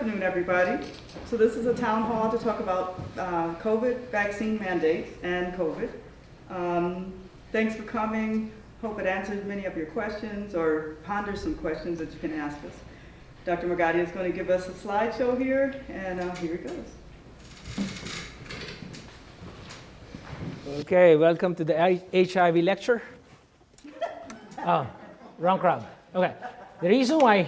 afternoon, everybody. So this is a town hall to talk about COVID vaccine mandates and COVID. Thanks for coming. Hope it answers many of your questions or ponders some questions that you can ask us. Dr. Magadia is going to give us a slideshow here, and here it goes. Okay, welcome to the HIV lecture. Oh, wrong crowd. Okay. The reason why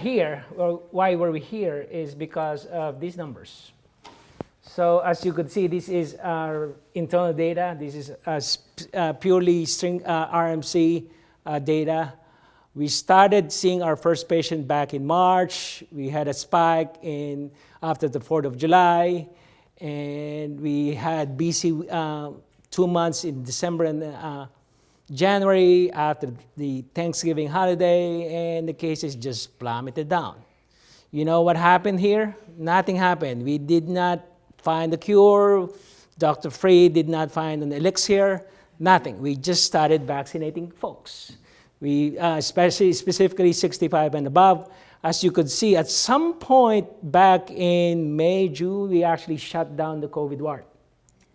why we're here is because of these numbers. So as you could see, this is our internal data. This is purely string RMC data. We started seeing our first patient back in March. We had a spike after the 4th of July. And we had BC 2 months in December and January after the Thanksgiving holiday, and the cases just plummeted down. You know what happened here? Nothing happened. We did not find a cure. Dr. Free did not find an elixir. Nothing. We just started vaccinating folks. We specifically 65 and above. As you could see, at some point back in May, June, we actually shut down the COVID ward.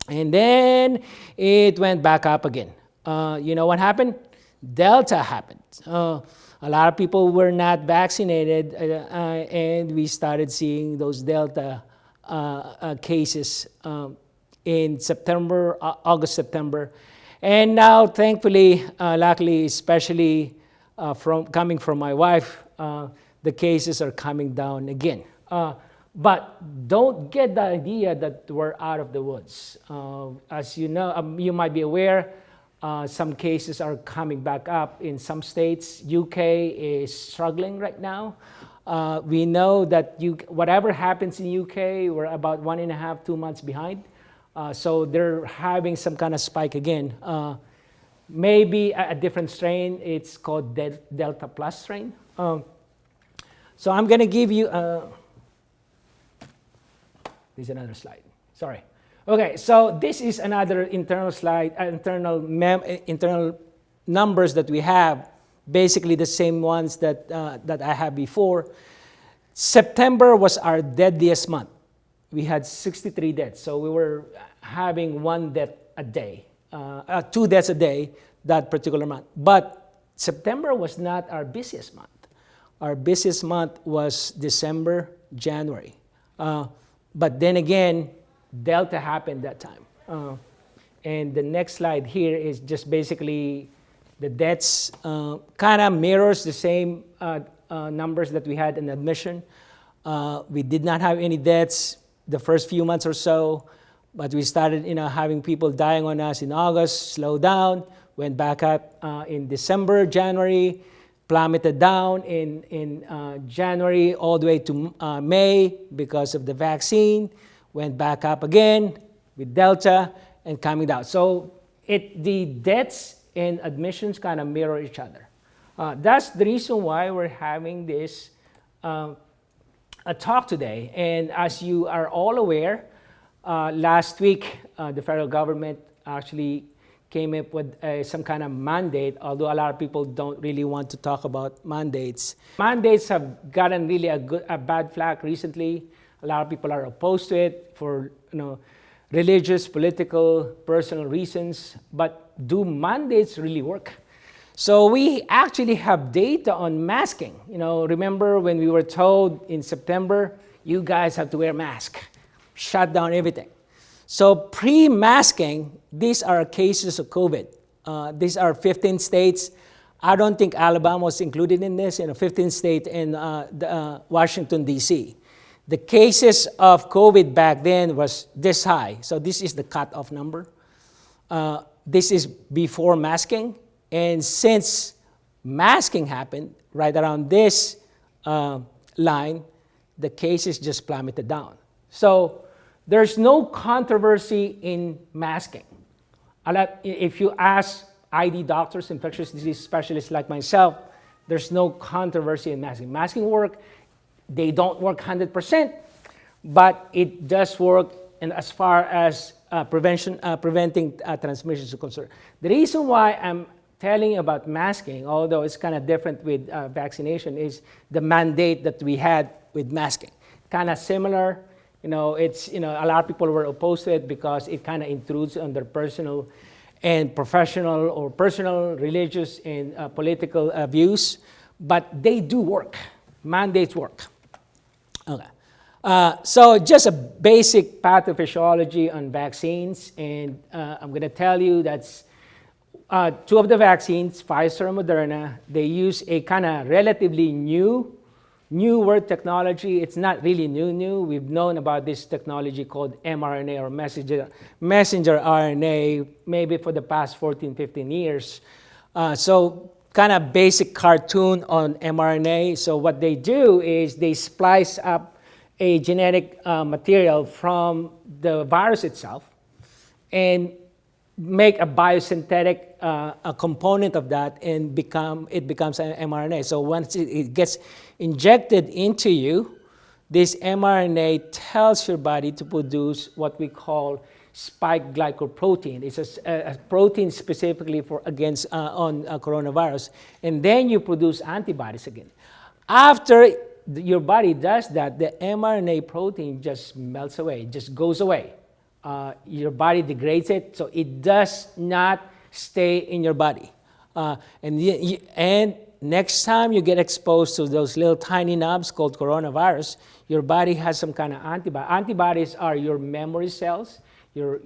And then it went back up again. You know what happened? Delta happened. A lot of people were not vaccinated, and we started seeing those Delta cases in September, August, September. And now, thankfully, luckily, especially coming from my wife, the cases are coming down again. But don't get the idea that we're out of the woods. As you know, you might be aware, some cases are coming back up in some states. UK is struggling right now. We know that whatever happens in UK, we're about 1.5, 2 months behind. So they're having some kind of spike again. Maybe a different strain. It's called Delta Plus strain. So I'm going to give you... There's another slide. Sorry. Okay, so this is another internal slide, internal numbers that we have, basically the same ones that I have before. September was our deadliest month. We had 63 deaths, so we were having 1 death a day, 2 deaths a day that particular month. But September was not our busiest month. Our busiest month was December, January. But then again, Delta happened that time. And the next slide here is just basically the deaths, kind of mirrors the same numbers that we had in admission. We did not have any deaths the first few months or so, but we started having people dying on us in August, slowed down, went back up in December, January, plummeted down in January all the way to May because of the vaccine, went back up again with Delta and coming down. So the deaths and admissions kind of mirror each other. That's the reason why we're having this a talk today. And as you are all aware, last week the federal government actually came up with some kind of mandate, although a lot of people don't really want to talk about mandates. Mandates have gotten really a bad flag recently. A lot of people are opposed to it for religious, political, personal reasons. But do mandates really work? So we actually have data on masking. Remember when we were told in September, you guys have to wear masks, shut down everything. So pre-masking, these are cases of COVID. These are 15 states. I don't think Alabama was included in this, 15 states in Washington, D.C. The cases of COVID back then was this high. So this is the cutoff number. This is before masking. And since masking happened, right around this line, the cases just plummeted down. So there's no controversy in masking. If you ask ID doctors, infectious disease specialists like myself, there's no controversy in masking. Masking work. They don't work 100%, but it does work as far as preventing transmission is concerned. The reason why I'm telling you about masking, although it's kind of different with vaccination, is the mandate that we had with masking. kind of similar. It's, a lot of people were opposed to it because it kind of intrudes on their personal and professional or personal, religious, and political views. But they do work. Mandates work. Okay. So just a basic pathophysiology on vaccines. And I'm going to tell you that's two of the vaccines, Pfizer and Moderna, they use a kind of relatively newer technology. It's not really new. We've known about this technology called mRNA or messenger RNA maybe for the past 14, 15 years. So kind of basic cartoon on mRNA. So what they do is they splice up a genetic material from the virus itself and make a biosynthetic a component of that, and it becomes an mRNA. So once it gets injected into you, this mRNA tells your body to produce what we call spike glycoprotein. It's a protein specifically against coronavirus, and then you produce antibodies again. After your body does that, the mRNA protein just melts away, just goes away. Your body degrades it, so it does not stay in your body. And next time you get exposed to those little tiny knobs called coronavirus, your body has some kind of antibody. Antibodies are your memory cells, your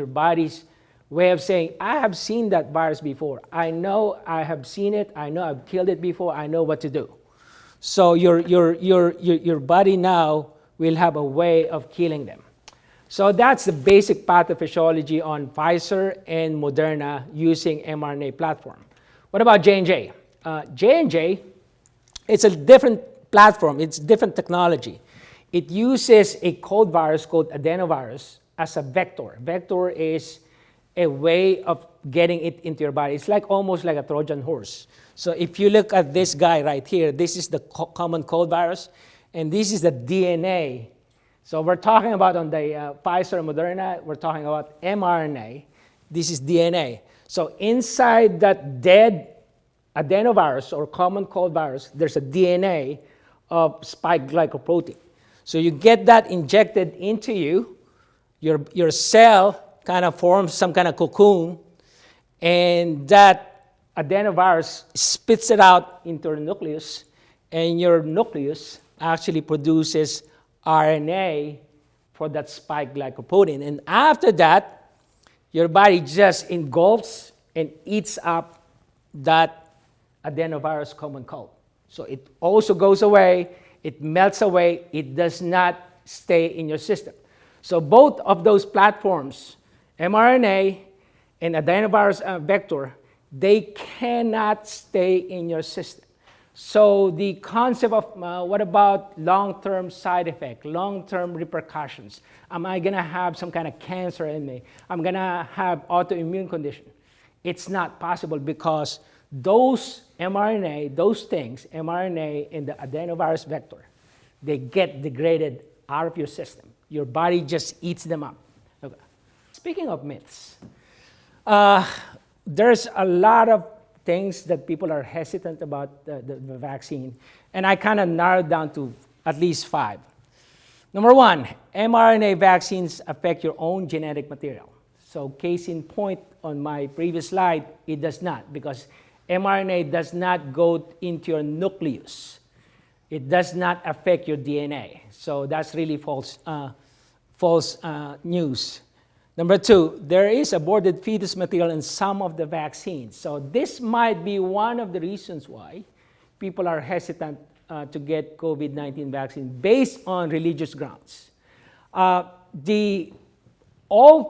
body's way of saying, I have seen that virus before. I know I have seen it. I know I've killed it before. I know what to do. So your body now will have a way of killing them. So that's the basic pathophysiology on Pfizer and Moderna using mRNA platform. What about J&J? J&J, it's a different platform. It's different technology. It uses a cold virus called adenovirus as a vector. Vector is a way of getting it into your body. It's almost like a Trojan horse. So if you look at this guy right here, this is the common cold virus, and this is the DNA. So we're talking about on the Pfizer and Moderna, we're talking about mRNA. This is DNA. So inside that dead adenovirus or common cold virus, there's a DNA of spike glycoprotein. So you get that injected into you, your cell kind of forms some kind of cocoon, and that adenovirus spits it out into your nucleus, and your nucleus actually produces RNA for that spike glycoprotein. And after that, your body just engulfs and eats up that adenovirus common cold. So it also goes away, it melts away, it does not stay in your system. So both of those platforms, mRNA and adenovirus vector, they cannot stay in your system. So the concept of what about long-term side effect, long-term repercussions? Am I going to have some kind of cancer in me? I'm going to have autoimmune condition. It's not possible because those mRNA, those things, mRNA and the adenovirus vector, they get degraded out of your system. Your body just eats them up. Okay. Speaking of myths, there's a lot of things that people are hesitant about the vaccine, and I kind of narrowed down to at least 5. Number 1, mRNA vaccines affect your own genetic material. So case in point on my previous slide, it does not, because mRNA does not go into your nucleus. It does not affect your DNA. So that's really false news. Number 2, there is aborted fetus material in some of the vaccines. So this might be one of the reasons why people are hesitant to get COVID-19 vaccine based on religious grounds. All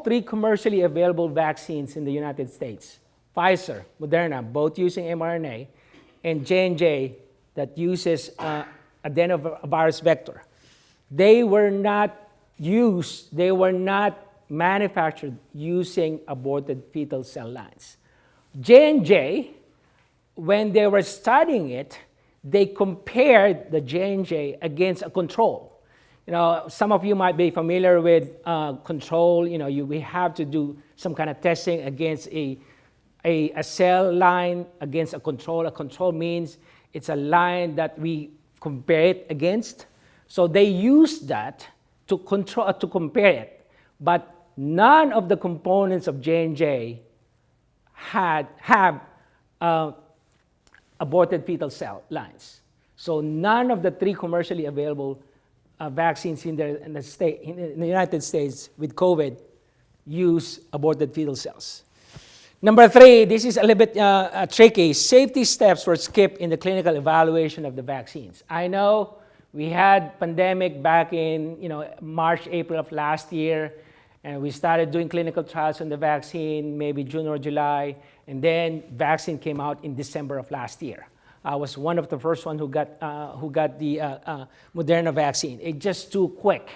3 commercially available vaccines in the United States, Pfizer, Moderna, both using mRNA, and J&J that uses adenovirus vector, they were not manufactured using aborted fetal cell lines. J&J, when they were studying it, they compared the J&J against a control. Some of you might be familiar with control. We have to do some kind of testing against a cell line against a control. A control means it's a line that we compare it against. So they used that to compare it, but none of the components of J&J have aborted fetal cell lines. So none of the 3 commercially available vaccines in the United States with COVID use aborted fetal cells. Number 3, this is a little bit tricky. Safety steps were skipped in the clinical evaluation of the vaccines. I know we had pandemic back in March, April of last year, and we started doing clinical trials on the vaccine maybe June or July, and then vaccine came out in December of last year. I was one of the first one who got the Moderna vaccine. It's just too quick.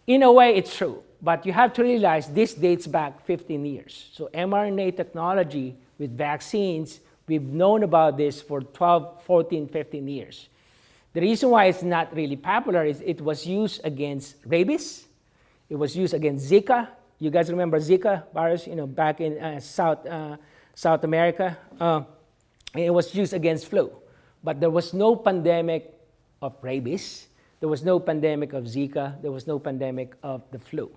In a way, it's true, but you have to realize this dates back 15 years. So mRNA technology with vaccines, we've known about this for 12, 14, 15 years. The reason why it's not really popular is it was used against rabies. It was used against Zika. You guys remember Zika virus, back in South America? It was used against flu. But there was no pandemic of rabies. There was no pandemic of Zika. There was no pandemic of the flu.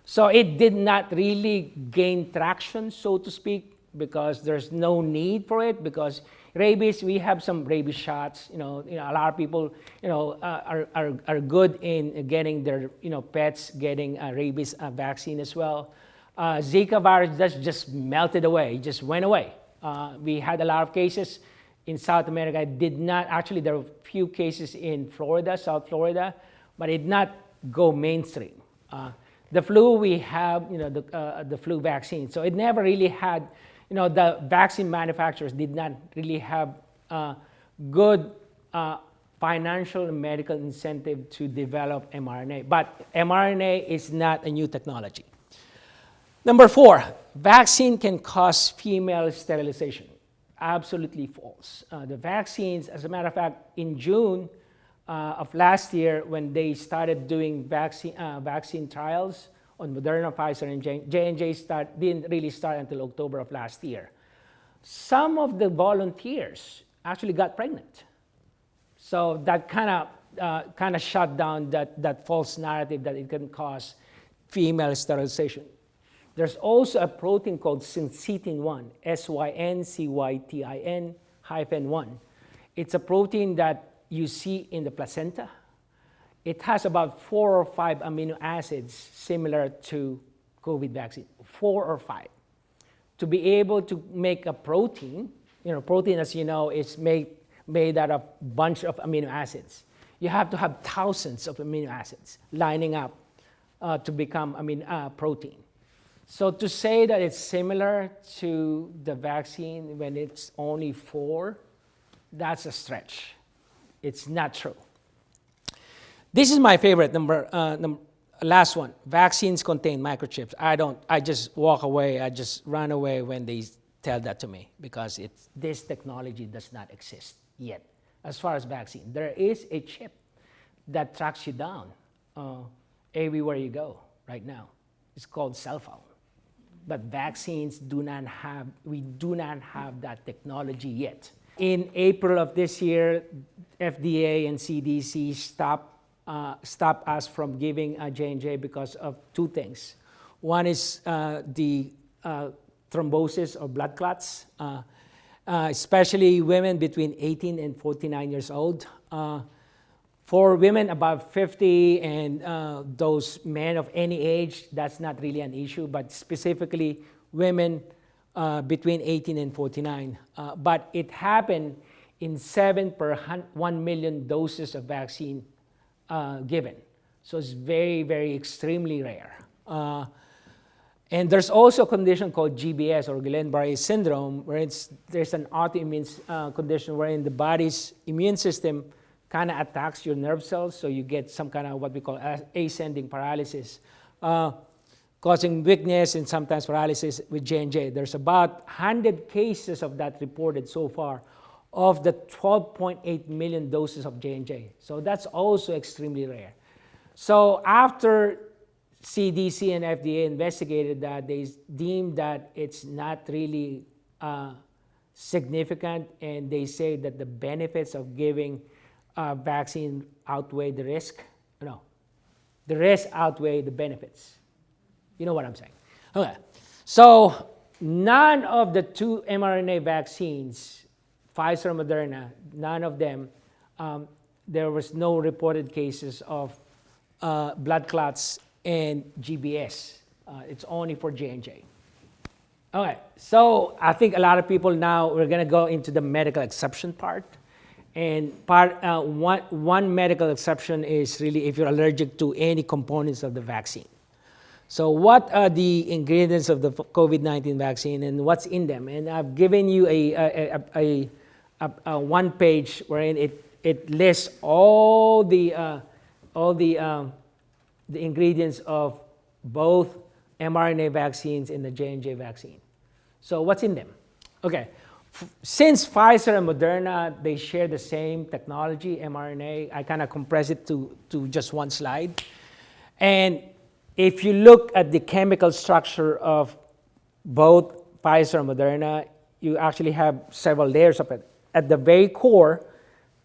So it did not really gain traction, so to speak, because there's no need for it. Because rabies, we have some rabies shots. A lot of people, are good in getting their, pets getting a rabies vaccine as well. Zika virus just melted away, just went away. We had a lot of cases in South America. It did not, actually there were few cases in Florida, South Florida, but it did not go mainstream. The flu, we have, the flu vaccine. So it never really had, the vaccine manufacturers did not really have good financial and medical incentive to develop mRNA. But mRNA is not a new technology. Number 4, vaccine can cause female sterilization. Absolutely false. The vaccines, as a matter of fact, in June of last year, when they started doing vaccine trials on Moderna, Pfizer, and J&J didn't really start until October of last year. Some of the volunteers actually got pregnant. So that kind of shut down that false narrative that it can cause female sterilization. There's also a protein called syncytin-1, SYNCYTIN-1. It's a protein that you see in the placenta. It has about 4 or 5 amino acids similar to COVID vaccine, 4 or 5. To be able to make a protein, protein, as you know, is made out of a bunch of amino acids. You have to have thousands of amino acids lining up to become protein. So to say that it's similar to the vaccine when it's only 4, that's a stretch. It's not true. This is my favorite, last one. Vaccines contain microchips. I just walk away, I just run away when they tell that to me, because this technology does not exist yet. As far as vaccine, there is a chip that tracks you down everywhere you go right now. It's called cell phone. But vaccines we do not have that technology yet. In April of this year, FDA and CDC stopped us from giving J&J because of 2 things. One is the thrombosis or blood clots, especially women between 18 and 49 years old. For women above 50 and those men of any age, that's not really an issue, but specifically women between 18 and 49. But it happened in 7 per 1 million doses of vaccine given. So it's very, very extremely rare. And there's also a condition called GBS or Guillain-Barré syndrome, where there's an autoimmune condition wherein the body's immune system kind of attacks your nerve cells, so you get some kind of what we call ascending paralysis, causing weakness and sometimes paralysis with J&J. There's about 100 cases of that reported so far of the 12.8 million doses of J&J. So that's also extremely rare. So after CDC and FDA investigated that, they deemed that it's not really significant, and they say that the benefits of giving vaccine outweigh the risk? No. The risk outweigh the benefits. You know what I'm saying? Okay. So none of the two mRNA vaccines, Pfizer and Moderna, none of them, there was no reported cases of blood clots and GBS. It's only for J&J. Okay, so I think a lot of people now, we're going to go into the medical exception part. And one medical exception is really if you're allergic to any components of the vaccine. So what are the ingredients of the COVID-19 vaccine and what's in them? And I've given you a one page wherein it lists all the ingredients of both mRNA vaccines and the J&J vaccine. So what's in them? Okay, since Pfizer and Moderna, they share the same technology, mRNA, I kind of compress it to just one slide. And if you look at the chemical structure of both Pfizer and Moderna, you actually have several layers of it. At the very core,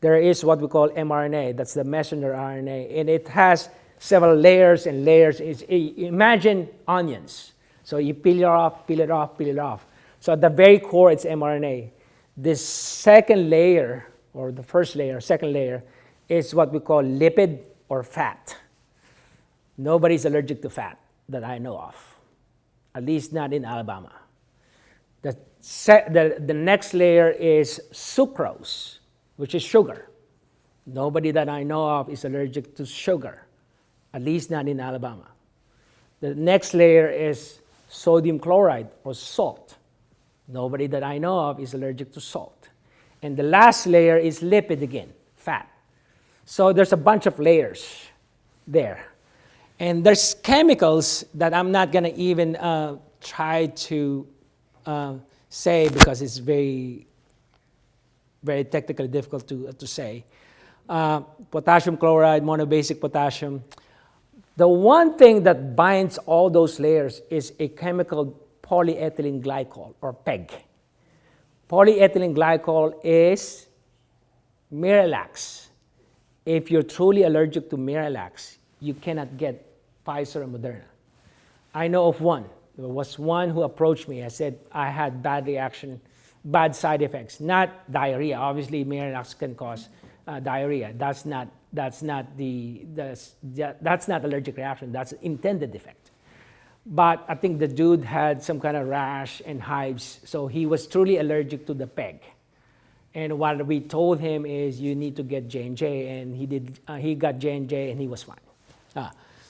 there is what we call mRNA, that's the messenger RNA, and it has several layers and layers. Imagine onions. So you peel it off, peel it off, peel it off. So at the very core, it's mRNA. This second layer, or the first layer, second layer, is what we call lipid or fat. Nobody's allergic to fat that I know of, at least not in Alabama. The next layer is sucrose, which is sugar. Nobody that I know of is allergic to sugar, at least not in Alabama. The next layer is sodium chloride or salt. Nobody that I know of is allergic to salt. And the last layer is lipid again, fat. So there's a bunch of layers there. And there's chemicals that I'm not going to even try to say because it's very, very technically difficult to say. Potassium chloride, monobasic potassium. The one thing that binds all those layers is a chemical polyethylene glycol, or PEG. Polyethylene glycol is Miralax. If you're truly allergic to Miralax, you cannot get Pfizer and Moderna. I know of one. There was one who approached me. I said I had bad reaction, bad side effects, not diarrhea. Obviously, Miralax can cause diarrhea. That's not allergic reaction. That's intended effect. But I think the dude had some kind of rash and hives, so he was truly allergic to the PEG. And what we told him is you need to get J&J, and he did. He got J&J, and he was fine.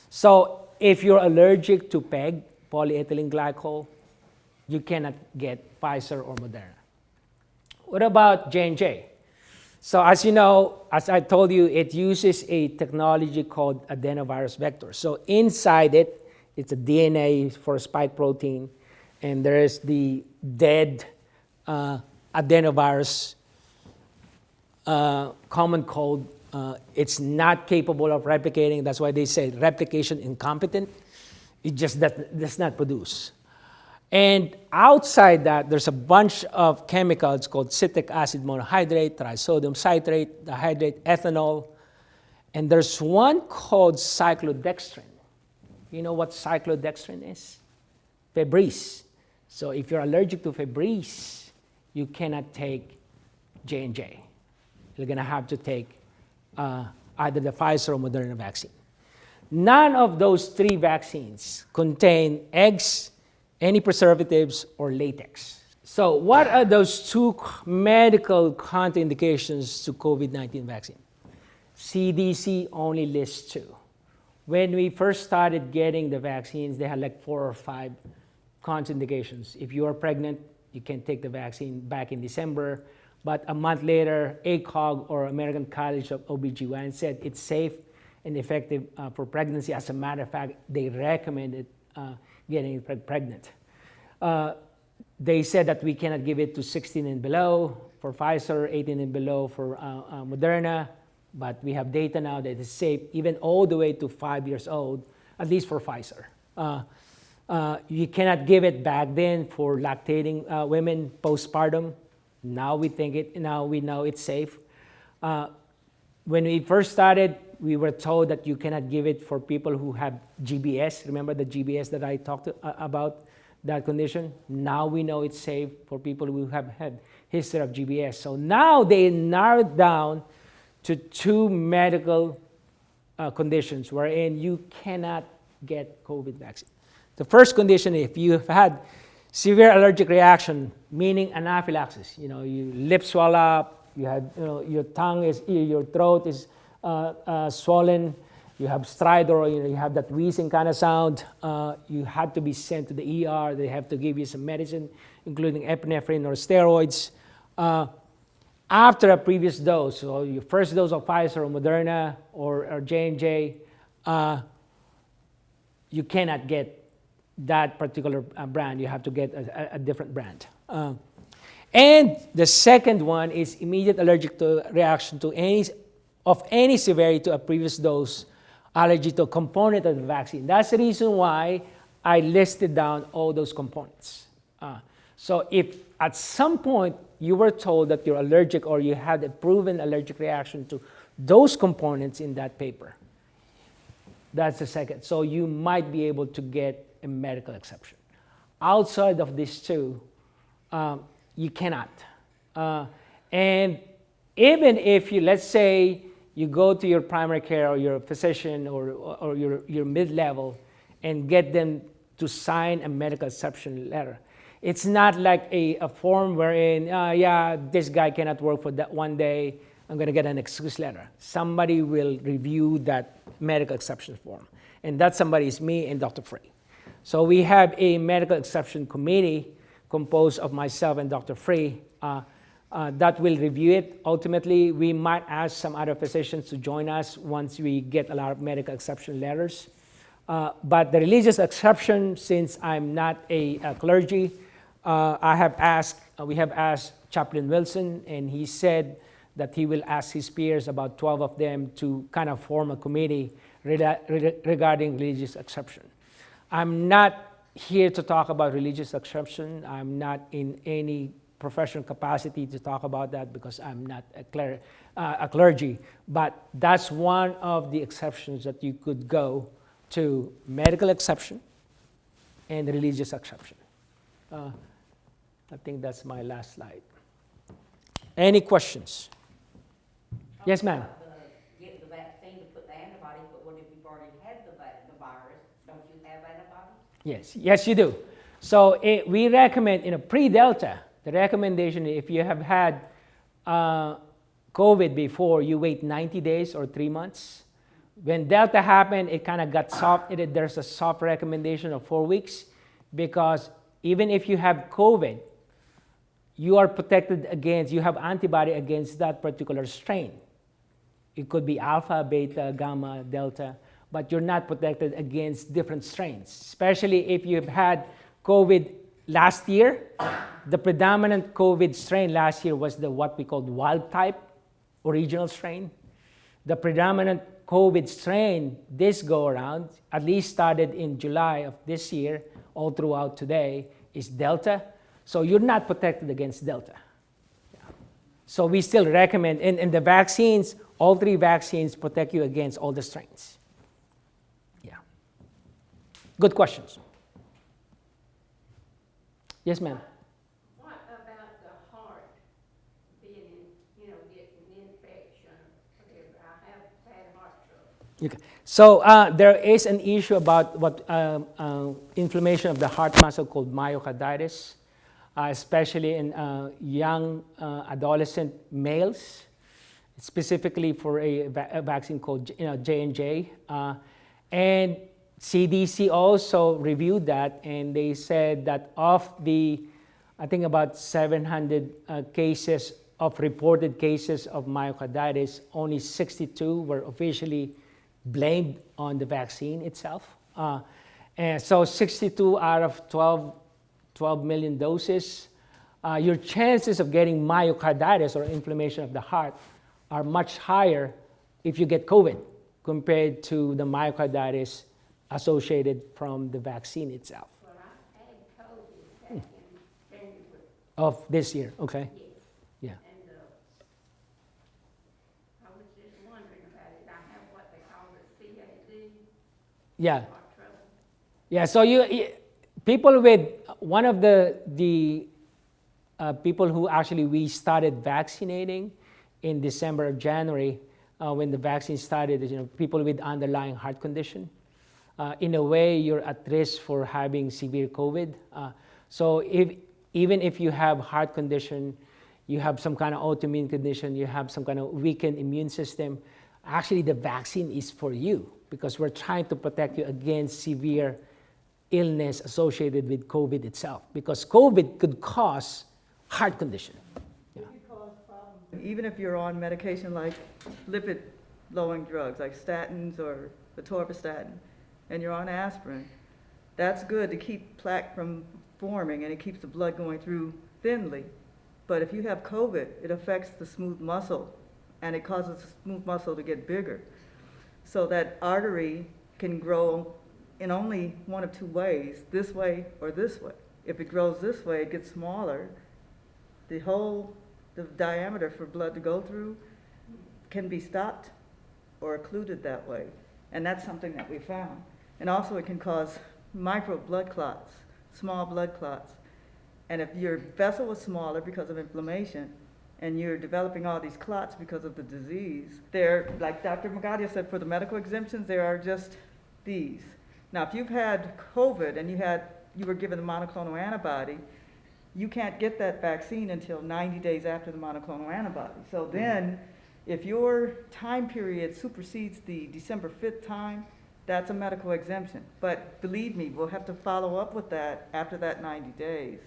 So if you're allergic to PEG, polyethylene glycol, you cannot get Pfizer or Moderna. What about J&J? So as you know, as I told you, it uses a technology called adenovirus vector. So inside it, it's a DNA for a spike protein, and there is the dead adenovirus common cold. It's not capable of replicating. That's why they say replication incompetent. It just does not produce. And outside that, there's a bunch of chemicals called citric acid monohydrate, trisodium citrate, dihydrate ethanol, and there's one called cyclodextrin. You know what cyclodextrin is? Febreze. So if you're allergic to Febreze, you cannot take J&J. You're going to have to take either the Pfizer or Moderna vaccine. None of those three vaccines contain eggs, any preservatives, or latex. So what are those two medical contraindications to COVID-19 vaccine? CDC only lists two. When we first started getting the vaccines, they had like 4 or 5 contraindications. If you are pregnant, you can take the vaccine back in December. But a month later, ACOG, or American College of OBGYN, said it's safe and effective for pregnancy. As a matter of fact, they recommended getting pregnant. They said that we cannot give it to 16 and below for Pfizer, 18 and below for Moderna. But we have data now that it's safe even all the way to 5 years old, at least for Pfizer. You cannot give it back then for lactating women postpartum. Now we know it's safe. When we first started, we were told that you cannot give it for people who have GBS. Remember the GBS that I talked about, that condition? Now we know it's safe for people who have had history of GBS. So now they narrowed down to 2 medical conditions wherein you cannot get COVID vaccine. The first condition, if you have had severe allergic reaction, meaning anaphylaxis, your lips swell up, you have, your tongue is, your throat is swollen, you have stridor, you have that wheezing kind of sound, you had to be sent to the ER. They have to give you some medicine, including epinephrine or steroids. After a previous dose, so your first dose of Pfizer or Moderna or J&J, you cannot get that particular brand. You have to get a different brand. And the second one is immediate allergic reaction to any severity to a previous dose, allergy to a component of the vaccine. That's the reason why I listed down all those components. So if at some point you were told that you're allergic or you had a proven allergic reaction to those components in that paper, that's the second. So you might be able to get a medical exception. Outside of these two, you cannot. And even if you, let's say, you go to your primary care or your physician or your mid-level and get them to sign a medical exception letter, it's not like a form wherein, this guy cannot work for that one day, I'm going to get an excuse letter. Somebody will review that medical exception form. And that somebody is me and Dr. Frey. So we have a medical exception committee composed of myself and Dr. Frey that will review it. Ultimately, we might ask some other physicians to join us once we get a lot of medical exception letters. But the religious exception, since I'm not a clergy, we have asked Chaplain Wilson, and he said that he will ask his peers, about 12 of them, to kind of form a committee regarding religious exception. I'm not here to talk about religious exception. I'm not in any professional capacity to talk about that because I'm not a clergy. But that's one of the exceptions that you could go to: medical exception and religious exception. I think that's my last slide. Any questions? Yes, ma'am. Get the vaccine to put the antibodies, but what if you've already had the virus? Don't you have antibodies? Yes, you do. So we recommend, pre-Delta, the recommendation, if you have had COVID before, you wait 90 days or 3 months. When Delta happened, it kind of got soft. There's a soft recommendation of 4 weeks, because even if you have COVID, you are protected against, you have antibody against that particular strain. It could be alpha, beta, gamma, delta, but you're not protected against different strains, especially if you've had COVID last year. The predominant COVID strain last year was what we called wild type, original strain. The predominant COVID strain this go around, at least started in July of this year, all throughout today, is Delta. So you're not protected against Delta. Yeah. So we still recommend, and the vaccines, all 3 vaccines protect you against all the strains. Yeah. Good questions. Yes, ma'am. What about the heart being, getting infection or whatever? I have bad heart trouble. Okay. So there is an issue about what inflammation of the heart muscle called myocarditis, especially in young adolescent males, specifically for a vaccine called J&J. And CDC also reviewed that, and they said that of the, I think about 700 cases of reported cases of myocarditis, only 62 were officially blamed on the vaccine itself. And so 62 out of 12 million doses, your chances of getting myocarditis or inflammation of the heart are much higher if you get COVID compared to the myocarditis associated from the vaccine itself. Well, I had COVID back in January. Of this year, okay? Yes. Yeah. And I was just wondering Yeah. heart trouble. Yeah, so people with one of the people who actually we started vaccinating in December or January when the vaccine started, people with underlying heart condition. In a way, you're at risk for having severe COVID. So even if you have heart condition, you have some kind of autoimmune condition, you have some kind of weakened immune system, actually the vaccine is for you because we're trying to protect you against severe illness associated with COVID itself, because COVID could cause heart condition. It could cause problems. Even if you're on medication like lipid-lowering drugs, like statins or atorvastatin, and you're on aspirin, that's good to keep plaque from forming, and it keeps the blood going through thinly. But if you have COVID, it affects the smooth muscle, and it causes the smooth muscle to get bigger. So that artery can grow in only one of two ways, this way or this way. If it grows this way, it gets smaller. The diameter for blood to go through can be stopped or occluded that way. And that's something that we found. And also it can cause micro blood clots, small blood clots. And if your vessel is smaller because of inflammation, and you're developing all these clots because of the disease, they're, like Dr. Magadia said, for the medical exemptions, there are just these. Now, if you've had COVID and you were given a monoclonal antibody, you can't get that vaccine until 90 days after the monoclonal antibody. So then, if your time period supersedes the December 5th time, that's a medical exemption. But believe me, we'll have to follow up with that after that 90 days.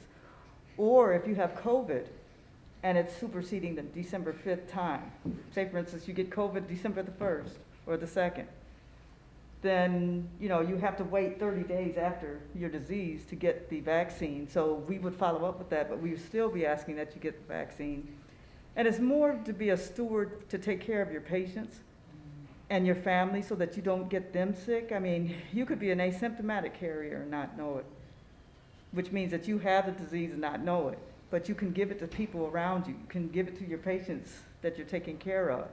Or if you have COVID and it's superseding the December 5th time, say for instance you get COVID December the 1st or the 2nd, then you have to wait 30 days after your disease to get the vaccine. So we would follow up with that, but we would still be asking that you get the vaccine. And it's more to be a steward to take care of your patients and your family so that you don't get them sick. I mean, you could be an asymptomatic carrier and not know it, which means that you have the disease and not know it. But you can give it to people around you. You can give it to your patients that you're taking care of.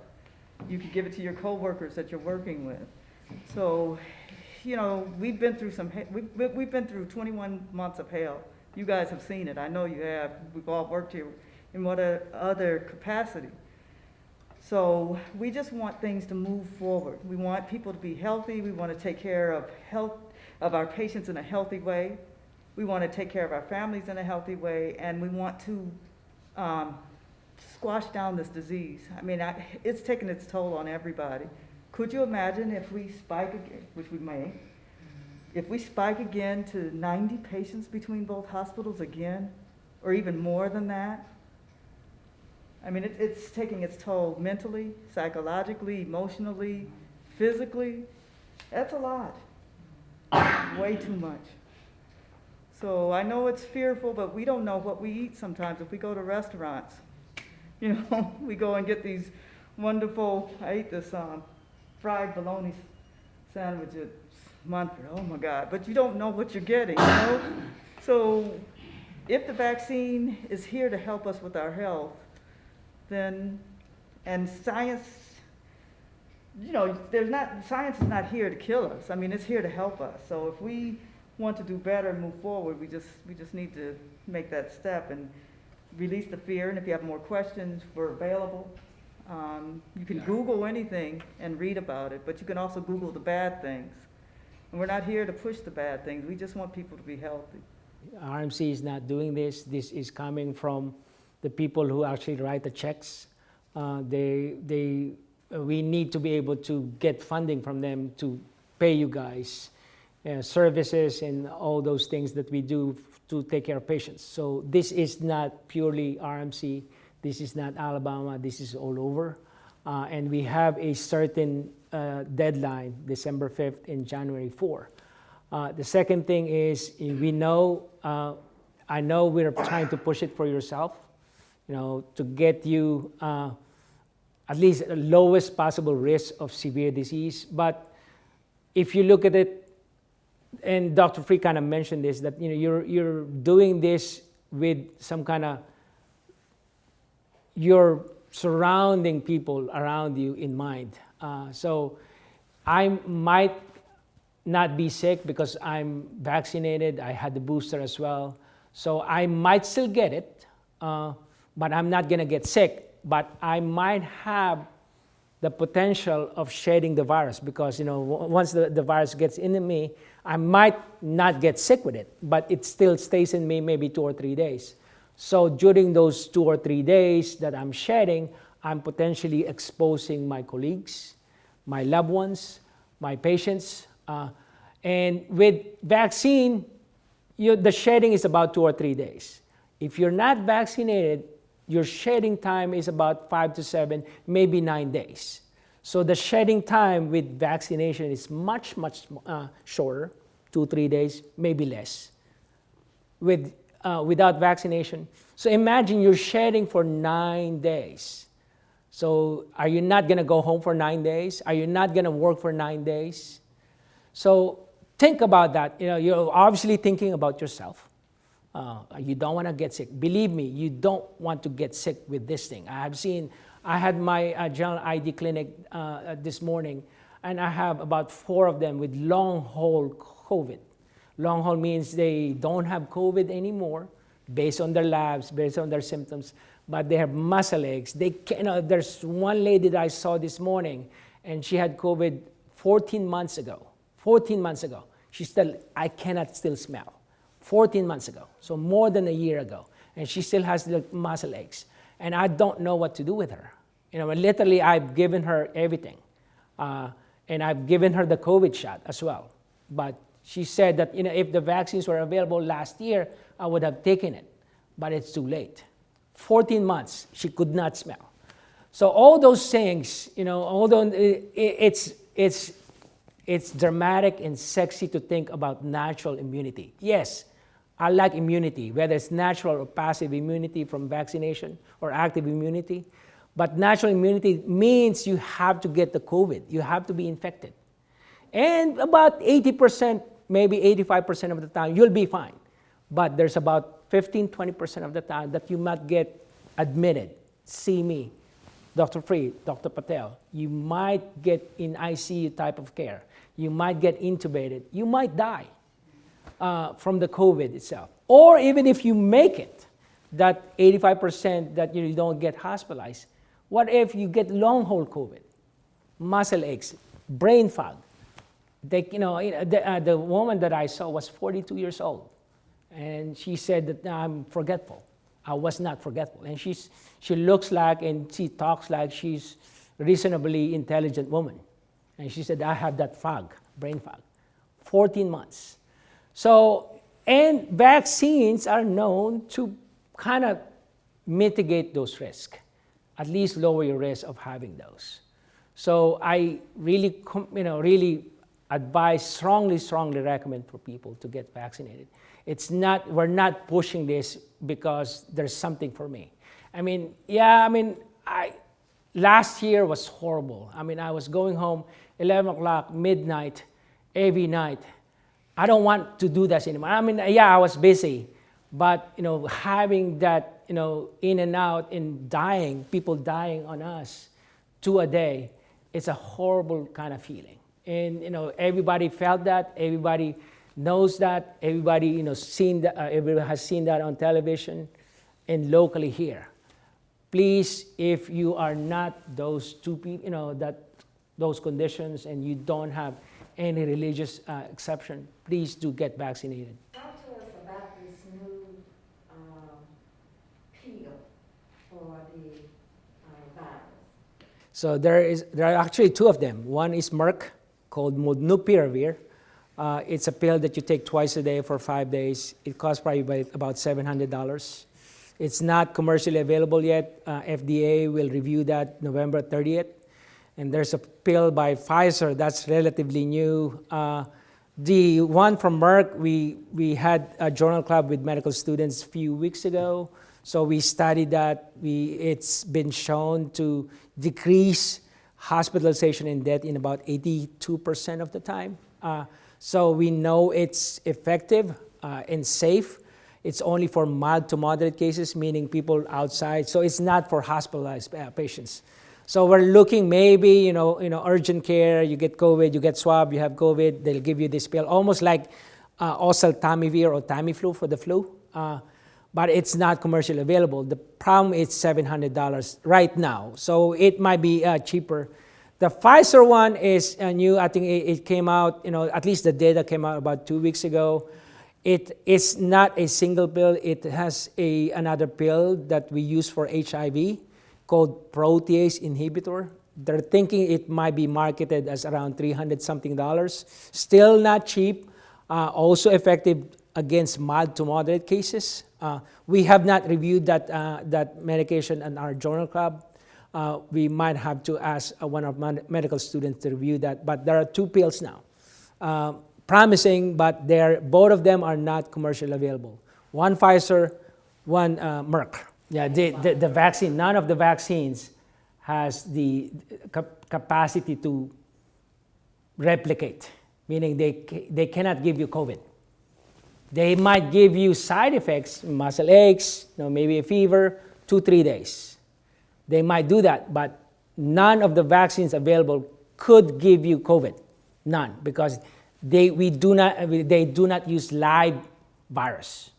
You can give it to your coworkers that you're working with. So, we've been through we've been through 21 months of hell. You guys have seen it. I know you have. We've all worked here in other capacity. So we just want things to move forward. We want people to be healthy. We want to take care of our patients in a healthy way. We want to take care of our families in a healthy way, and we want to squash down this disease. I mean, it's taken its toll on everybody. Could you imagine if we spike again, which we may, if we spike again to 90 patients between both hospitals again, or even more than that? I mean, it's taking its toll mentally, psychologically, emotionally, physically. That's a lot. Way too much. So I know it's fearful, but we don't know what we eat sometimes if we go to restaurants. We go and get these wonderful, I ate this fried bologna sandwich at Montford. Oh my God, but you don't know what you're getting, So if the vaccine is here to help us with our health, then, and science, science is not here to kill us. I mean, it's here to help us. So if we want to do better and move forward, we just need to make that step and release the fear. And if you have more questions, we're available. You can Google anything and read about it, but you can also Google the bad things. And we're not here to push the bad things. We just want people to be healthy. RMC is not doing this. This is coming from the people who actually write the checks. We need to be able to get funding from them to pay you guys services and all those things that we do to take care of patients. So this is not purely RMC. This is not Alabama. This is all over. And we have a certain deadline, December 5th and January 4th. The second thing is, I know we're trying to push it for yourself, to get you at least the lowest possible risk of severe disease. But if you look at it, and Dr. Free kind of mentioned this, that you're doing this with some kind of, you're surrounding people around you in mind. So I might not be sick because I'm vaccinated. I had the booster as well. So I might still get it, but I'm not going to get sick. But I might have the potential of shedding the virus because, once the virus gets into me, I might not get sick with it, but it still stays in me maybe 2 or 3 days. So during those 2 or 3 days that I'm shedding, I'm potentially exposing my colleagues, my loved ones, my patients. And with vaccine, the shedding is about 2 or 3 days. If you're not vaccinated, your shedding time is about 5 to 7, maybe 9 days. So the shedding time with vaccination is much shorter, 2, 3 days, maybe less. Without vaccination. So imagine you're shedding for 9 days. So are you not going to go home for 9 days? Are you not going to work for 9 days? So think about that. You're obviously thinking about yourself. You don't want to get sick. Believe me, you don't want to get sick with this thing. I had my general ID clinic this morning, and I have about 4 of them with long haul COVID. Long haul means they don't have COVID anymore, based on their labs, based on their symptoms, but they have muscle aches. There's one lady that I saw this morning, and she had COVID 14 months ago. 14 months ago. I cannot still smell. 14 months ago, so more than a year ago. And she still has the muscle aches. And I don't know what to do with her. Literally, I've given her everything. And I've given her the COVID shot as well. But she said that if the vaccines were available last year, I would have taken it. But it's too late. 14 months, she could not smell. So all those things, although it's dramatic and sexy to think about natural immunity. Yes, I like immunity, whether it's natural or passive immunity from vaccination or active immunity. But natural immunity means you have to get the COVID. You have to be infected. And about 80%, maybe 85% of the time, you'll be fine. But there's about 15, 20% of the time that you might get admitted. See me, Dr. Free, Dr. Patel. You might get in ICU type of care. You might get intubated. You might die from the COVID itself. Or even if you make it, that 85% that you don't get hospitalized, what if you get long haul COVID, muscle aches, brain fog? The woman that I saw was 42 years old, and she said that I'm forgetful. I was not forgetful, and she looks like and she talks like she's a reasonably intelligent woman, and she said I have that fog, brain fog, 14 months. So, and vaccines are known to kind of mitigate those risks, at least lower your risk of having those. So I really, really advise, strongly recommend for people to get vaccinated. We're not pushing this because there's something for me. Last year was horrible. I was going home 11 o'clock, midnight, every night. I don't want to do that anymore. I was busy, but having that, in and out and dying, people dying on us 2 a day, it's a horrible kind of feeling. And everybody felt that, everybody knows that, everybody everybody has seen that on television and locally here. Please, if you are not those 2 people, those conditions, and you don't have any religious exception, please do get vaccinated. Talk to us about this new pill for the virus. So there are actually 2 of them. One is Merck, called Molnupiravir. It's a pill that you take twice a day for 5 days. It costs probably about $700. It's not commercially available yet. FDA will review that November 30th. And there's a pill by Pfizer that's relatively new. The one from Merck, we had a journal club with medical students a few weeks ago. So we studied that. It's been shown to decrease hospitalization and death in about 82% of the time. So we know it's effective and safe. It's only for mild to moderate cases, meaning people outside. So it's not for hospitalized patients. So we're looking maybe, urgent care, you get COVID, you get swab, you have COVID, they'll give you this pill, almost like oseltamivir or Tamiflu for the flu, but it's not commercially available. The problem is $700 right now, so it might be cheaper. The Pfizer one is new. I think it came out, at least the data came out about 2 weeks ago. It is not a single pill. It has another pill that we use for HIV called protease inhibitor. They're thinking it might be marketed as around $300 something. Still not cheap. Also effective against mild to moderate cases. We have not reviewed that medication in our journal club. We might have to ask one of my medical students to review that. But there are 2 pills now. Promising, but both of them are not commercially available. One Pfizer, one Merck. Yeah, the vaccine, none of the vaccines has the capacity to replicate, meaning they cannot give you COVID. They might give you side effects, muscle aches, maybe a fever, 2-3 days. They might do that, but none of the vaccines available could give you COVID. None, because they do not use live virus.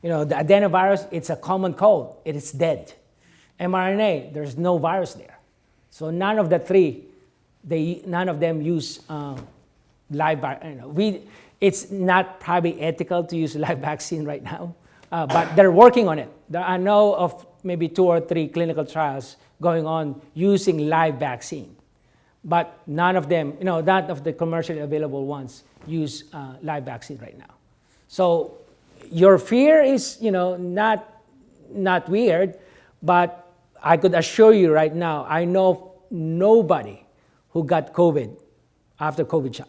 The adenovirus, it's a common cold. It is dead. mRNA, there's no virus there. So none of the 3, none of them use live virus. It's not probably ethical to use live vaccine right now, but they're working on it. I know of maybe 2 or 3 clinical trials going on using live vaccine. But none of them, none of the commercially available ones use live vaccine right now. So your fear is, not weird, but I could assure you right now, I know nobody who got COVID after COVID shot,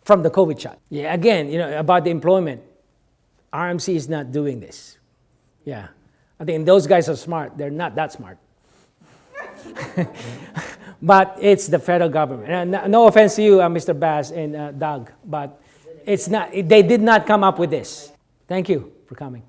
from the COVID shot. Yeah, again, about the employment, RMC is not doing this. Yeah, I think those guys are smart. They're not that smart. But it's the federal government. And no offense to you, Mr. Bass and Doug, but it's not. They did not come up with this. Thank you for coming.